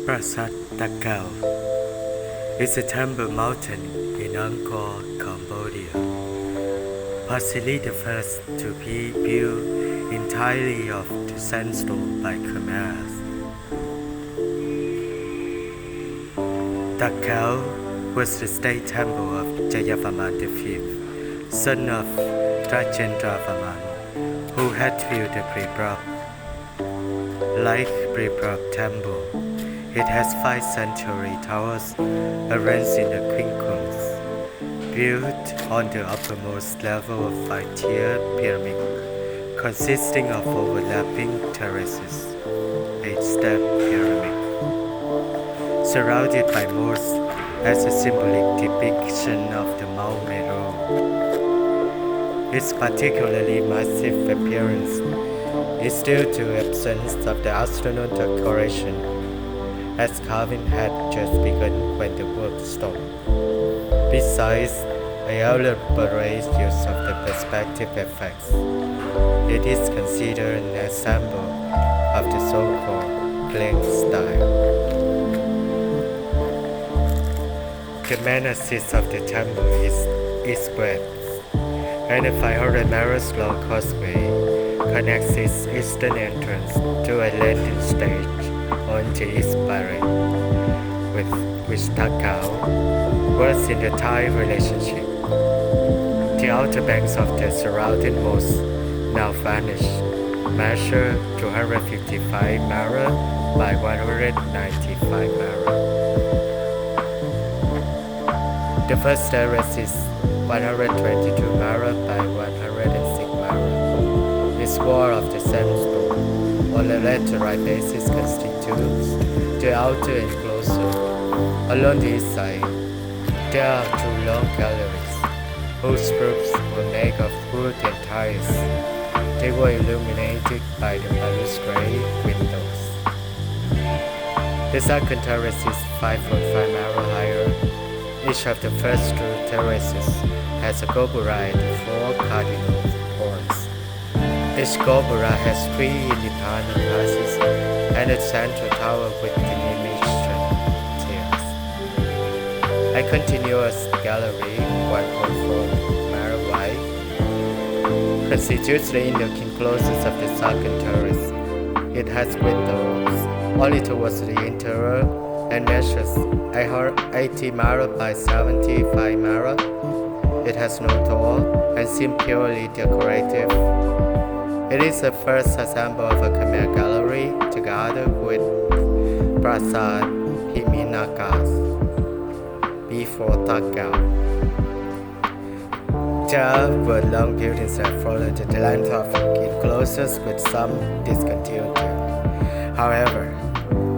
Prasat Takao is a temple mountain in Angkor, Cambodia, possibly the first to be built entirely of the sandstone by Khmers. Takao was the state temple of Jayavarman V, son of Rajendravarman, who had built the Pre Rup. Like Pre Rup temple, it has 5 sanctuary towers arranged in the quincunx, built on the uppermost level of 5-tiered pyramid, consisting of overlapping terraces, 8-step pyramid, surrounded by moats as a symbolic depiction of the Mount Meru. Its particularly massive appearance is due to the absence of the external decoration, as carving had just begun when the work stopped. Besides the elaborate use of the perspective effects, it is considered an example of the so-called plain style. The main axis of the temple is east-west, and a 500 meters long causeway connects its eastern entrance to a landing stage on the east barrier, with which Takao was in the Thai relationship. The outer banks of the surrounding moats now vanished, measure 255 mara by 195 mara. The first terrace is 122 mara by 106 mara. Its wall of the sandstone on the laterite basis constitutes the outer enclosure. Along the east side, there are 2 long galleries, whose roofs were made of wood and tiles. They were illuminated by the balustrade windows. The second terrace is 5.5 mara higher. Each of the first 2 terraces has a gopura and 4 cardinal horns. Each gopura has 3 independent passes and a central tower with diminution tiers. A continuous gallery, 1.4 mara wide, constitutes the inner enclosures of the second terrace. It has windows only towards the interior and measures 80 mara by 75 mara. It has no door and seems purely decorative. It is the first example of a Khmer gallery together with Prasat Himinakas before Takao. There were long buildings that followed the length of enclosures with some discontinuity. However,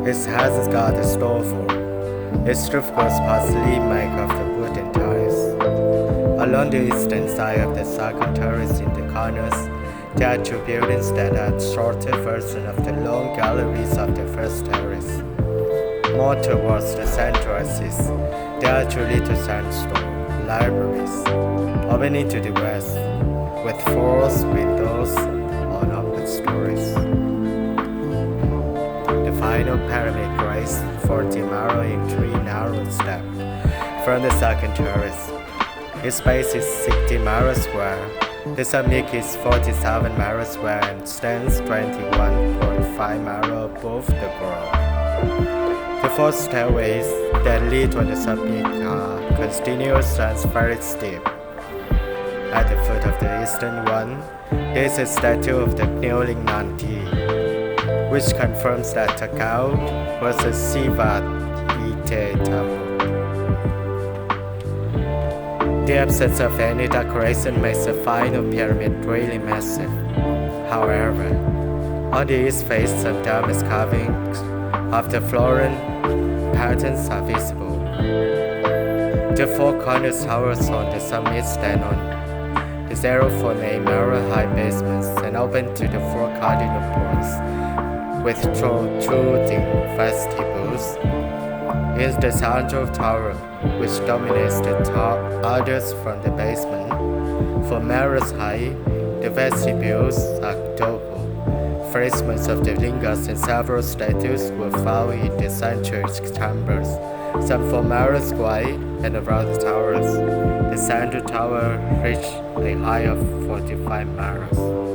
it has got a storefront. Its roof was partially made of the wood and tiles. Along the eastern side of the second terrace in the corners, there are 2 buildings that are shorter versions of the long galleries of the first terrace. More towards the central axis, there are 2 little sandstone libraries, opening to the west, with 4 windows on upper stories. The final pyramid grades 40 mara in 3 narrow steps from the second terrace. Its base is 60 mara square. The summit is 47 mara square and stands 21.5 mara above the ground. The 4 stairways that lead to the summit are continuous and very steep. At the foot of the eastern one, there is a statue of the kneeling Nandi, which confirms that Takao was a Siva Ite temple. The absence of any decoration makes the final pyramid really massive. However, on the east face, some diamond carvings of the floral patterns are visible. The 4 corner towers on the summit stand on the 0.8 mara high basements and open to the 4 cardinal points with protruding vestibules. Is the central tower, which dominates the others from the basement. For Maris High, the vestibules are double, fragments of the lingams and several statues were found in the central chambers, some 4 miles wide and around the towers. The central tower reached a height of 45 miles.